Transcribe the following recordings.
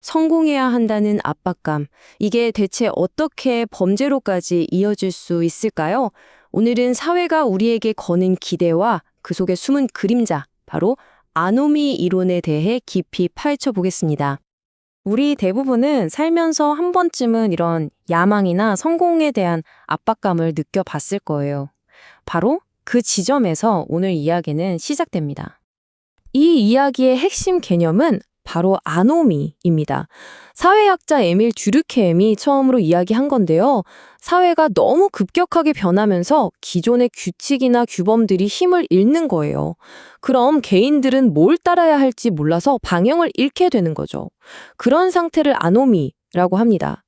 성공해야 한다는 압박감, 이게 대체 어떻게 범죄로까지 이어질 수 있을까요? 오늘은 사회가 우리에게 거는 기대와 그 속에 숨은 그림자, 바로 아노미 이론에 대해 깊이 파헤쳐 보겠습니다. 우리 대부분은 살면서 한 번쯤은 이런 야망이나 성공에 대한 압박감을 느껴봤을 거예요. 바로 그 지점에서 오늘 이야기는 시작됩니다. 이 이야기의 핵심 개념은 바로 아노미입니다. 사회학자 에밀 듀르케임이 처음으로 이야기한 건데요. 사회가 너무 급격하게 변하면서 기존의 규칙이나 규범들이 힘을 잃는 거예요. 그럼 개인들은 뭘 따라야 할지 몰라서 방향을 잃게 되는 거죠. 그런 상태를 아노미라고 합니다.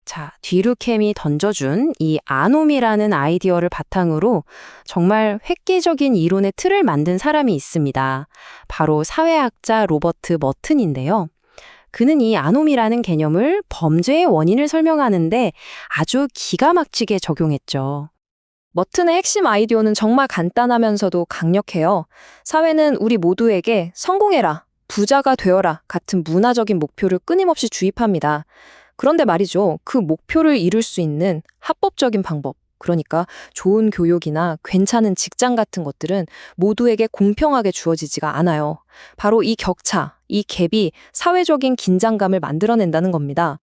자, 듀르켐이 던져준 이 아노미라는 아이디어를 바탕으로 정말 획기적인 이론의 틀을 만든 사람이 있습니다. 바로 사회학자 로버트 머튼인데요. 그는 이 아노미라는 개념을 범죄의 원인을 설명하는데 아주 기가 막히게 적용했죠. 머튼의 핵심 아이디어는 정말 간단하면서도 강력해요. 사회는 우리 모두에게 성공해라, 부자가 되어라 같은 문화적인 목표를 끊임없이 주입합니다. 그런데 말이죠. 그 목표를 이룰 수 있는 합법적인 방법, 그러니까 좋은 교육이나 괜찮은 직장 같은 것들은 모두에게 공평하게 주어지지가 않아요. 바로 이 격차, 이 갭이 사회적인 긴장감을 만들어낸다는 겁니다.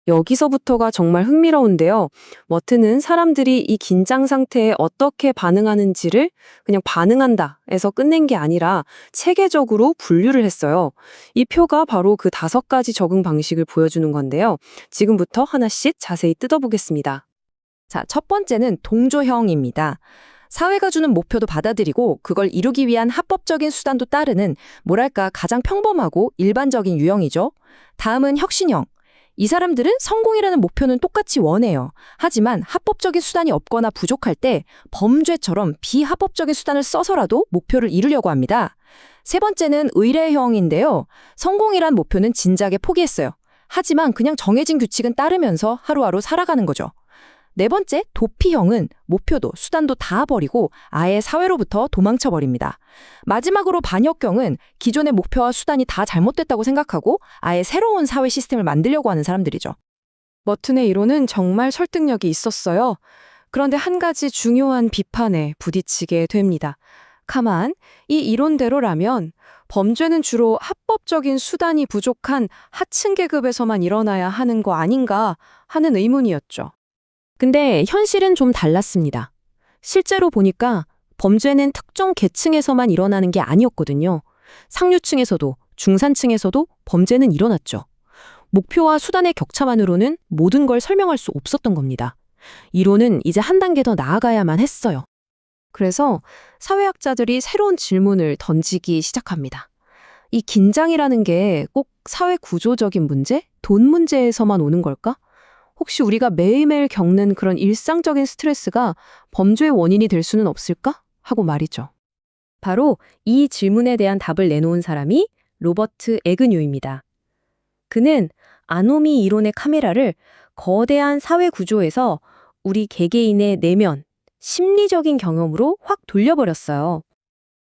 여기서부터가 정말 흥미로운데요. 머튼은 사람들이 이 긴장 상태에 어떻게 반응하는지를 그냥 반응한다에서 끝낸 게 아니라 체계적으로 분류를 했어요. 이 표가 바로 그 5가지 적응 방식을 보여주는 건데요. 지금부터 하나씩 자세히 뜯어보겠습니다. 자, 첫 번째는 동조형입니다. 사회가 주는 목표도 받아들이고 그걸 이루기 위한 합법적인 수단도 따르는 뭐랄까 가장 평범하고 일반적인 유형이죠. 다음은 혁신형. 이 사람들은 성공이라는 목표는 똑같이 원해요. 하지만 합법적인 수단이 없거나 부족할 때 범죄처럼 비합법적인 수단을 써서라도 목표를 이루려고 합니다. 세 번째는 의례형인데요. 성공이란 목표는 진작에 포기했어요. 하지만 그냥 정해진 규칙은 따르면서 하루하루 살아가는 거죠. 네 번째, 도피형은 목표도 수단도 다 버리고 아예 사회로부터 도망쳐버립니다. 마지막으로 반역경은 기존의 목표와 수단이 다 잘못됐다고 생각하고 아예 새로운 사회 시스템을 만들려고 하는 사람들이죠. 머튼의 이론은 정말 설득력이 있었어요. 그런데 한 가지 중요한 비판에 부딪히게 됩니다. 가만, 이 이론대로라면 범죄는 주로 합법적인 수단이 부족한 하층 계급에서만 일어나야 하는 거 아닌가 하는 의문이었죠. 근데 현실은 좀 달랐습니다. 실제로 보니까 범죄는 특정 계층에서만 일어나는 게 아니었거든요. 상류층에서도 중산층에서도 범죄는 일어났죠. 목표와 수단의 격차만으로는 모든 걸 설명할 수 없었던 겁니다. 이론은 이제 한 단계 더 나아가야만 했어요. 그래서 사회학자들이 새로운 질문을 던지기 시작합니다. 이 긴장이라는 게 꼭 사회 구조적인 문제, 돈 문제에서만 오는 걸까? 혹시 우리가 매일매일 겪는 그런 일상적인 스트레스가 범죄의 원인이 될 수는 없을까? 하고 말이죠. 바로 이 질문에 대한 답을 내놓은 사람이 로버트 에그뉴입니다. 그는 아노미 이론의 카메라를 거대한 사회 구조에서 우리 개개인의 내면, 심리적인 경험으로 확 돌려버렸어요.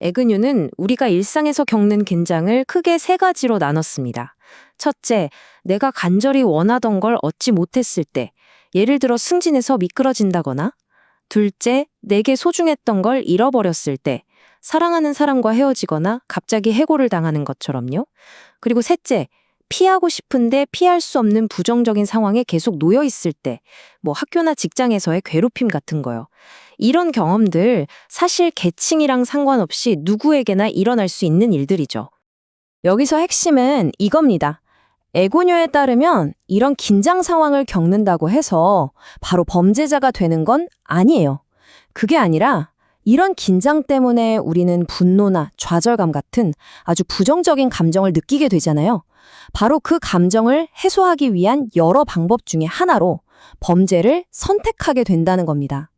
에그뉴는 우리가 일상에서 겪는 긴장을 크게 3가지로 나눴습니다. 첫째, 내가 간절히 원하던 걸 얻지 못했을 때, 예를 들어 승진해서 미끄러진다거나. 둘째, 내게 소중했던 걸 잃어버렸을 때, 사랑하는 사람과 헤어지거나 갑자기 해고를 당하는 것처럼요. 그리고 셋째, 피하고 싶은데 피할 수 없는 부정적인 상황에 계속 놓여 있을 때, 학교나 직장에서의 괴롭힘 같은 거요. 이런 경험들 사실 계층이랑 상관없이 누구에게나 일어날 수 있는 일들이죠. 여기서 핵심은 이겁니다. 에고녀에 따르면 이런 긴장 상황을 겪는다고 해서 바로 범죄자가 되는 건 아니에요. 그게 아니라 이런 긴장 때문에 우리는 분노나 좌절감 같은 아주 부정적인 감정을 느끼게 되잖아요. 바로 그 감정을 해소하기 위한 여러 방법 중에 하나로 범죄를 선택하게 된다는 겁니다.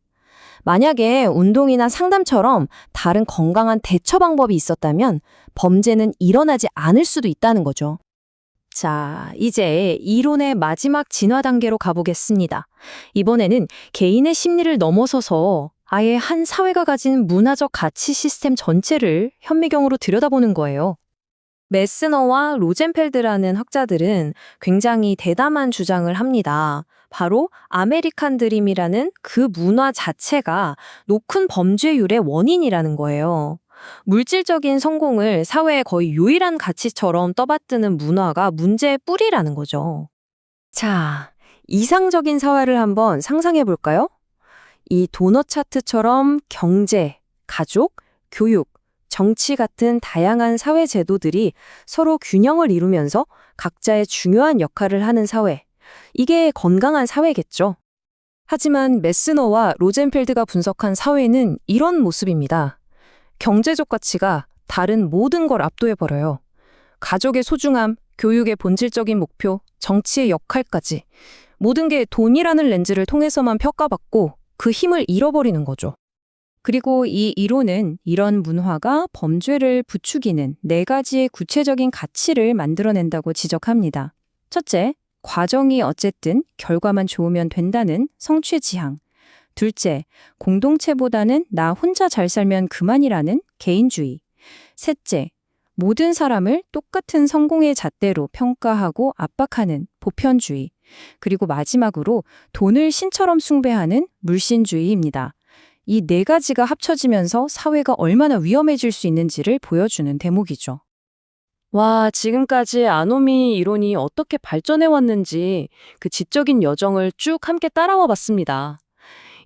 만약에 운동이나 상담처럼 다른 건강한 대처 방법이 있었다면 범죄는 일어나지 않을 수도 있다는 거죠. 자, 이제 이론의 마지막 진화 단계로 가보겠습니다. 이번에는 개인의 심리를 넘어서서 아예 한 사회가 가진 문화적 가치 시스템 전체를 현미경으로 들여다보는 거예요. 메스너와 로젠펠드라는 학자들은 굉장히 대담한 주장을 합니다. 바로 아메리칸 드림이라는 그 문화 자체가 높은 범죄율의 원인이라는 거예요. 물질적인 성공을 사회의 거의 유일한 가치처럼 떠받드는 문화가 문제의 뿌리라는 거죠. 자, 이상적인 사회를 한번 상상해 볼까요? 이 도넛 차트처럼 경제, 가족, 교육, 정치 같은 다양한 사회 제도들이 서로 균형을 이루면서 각자의 중요한 역할을 하는 사회. 이게 건강한 사회겠죠. 하지만 메스너와 로젠펠드가 분석한 사회는 이런 모습입니다. 경제적 가치가 다른 모든 걸 압도해버려요. 가족의 소중함, 교육의 본질적인 목표, 정치의 역할까지. 모든 게 돈이라는 렌즈를 통해서만 평가받고 그 힘을 잃어버리는 거죠. 그리고 이 이론은 이런 문화가 범죄를 부추기는 4가지의 구체적인 가치를 만들어낸다고 지적합니다. 첫째, 과정이 어쨌든 결과만 좋으면 된다는 성취 지향. 둘째, 공동체보다는 나 혼자 잘 살면 그만이라는 개인주의. 셋째, 모든 사람을 똑같은 성공의 잣대로 평가하고 압박하는 보편주의. 그리고 마지막으로 돈을 신처럼 숭배하는 물신주의입니다. 이 4가지가 합쳐지면서 사회가 얼마나 위험해질 수 있는지를 보여주는 대목이죠. 와, 지금까지 아노미 이론이 어떻게 발전해 왔는지 그 지적인 여정을 쭉 함께 따라와 봤습니다.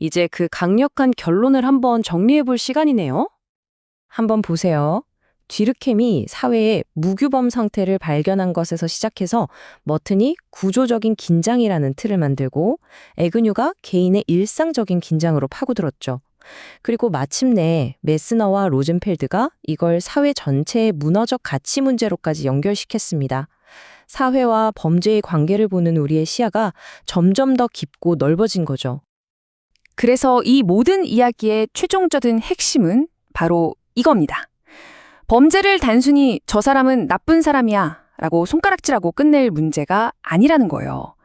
이제 그 강력한 결론을 한번 정리해 볼 시간이네요. 한번 보세요. 뒤르켐이 사회의 무규범 상태를 발견한 것에서 시작해서 머튼이 구조적인 긴장이라는 틀을 만들고 에그뉴가 개인의 일상적인 긴장으로 파고들었죠. 그리고 마침내 메스너와 로젠펠드가 이걸 사회 전체의 문화적 가치 문제로까지 연결시켰습니다. 사회와 범죄의 관계를 보는 우리의 시야가 점점 더 깊고 넓어진 거죠. 그래서 이 모든 이야기의 최종적인 핵심은 바로 이겁니다. 범죄를 단순히 저 사람은 나쁜 사람이야 라고 손가락질하고 끝낼 문제가 아니라는 거예요.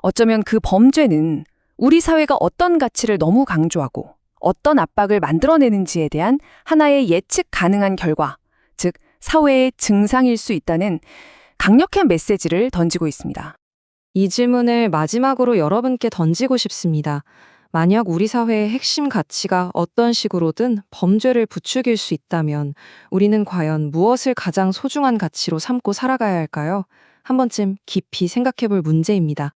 어쩌면 그 범죄는 우리 사회가 어떤 가치를 너무 강조하고 어떤 압박을 만들어내는지에 대한 하나의 예측 가능한 결과, 즉 사회의 증상일 수 있다는 강력한 메시지를 던지고 있습니다. 이 질문을 마지막으로 여러분께 던지고 싶습니다. 만약 우리 사회의 핵심 가치가 어떤 식으로든 범죄를 부추길 수 있다면 우리는 과연 무엇을 가장 소중한 가치로 삼고 살아가야 할까요? 한 번쯤 깊이 생각해 볼 문제입니다.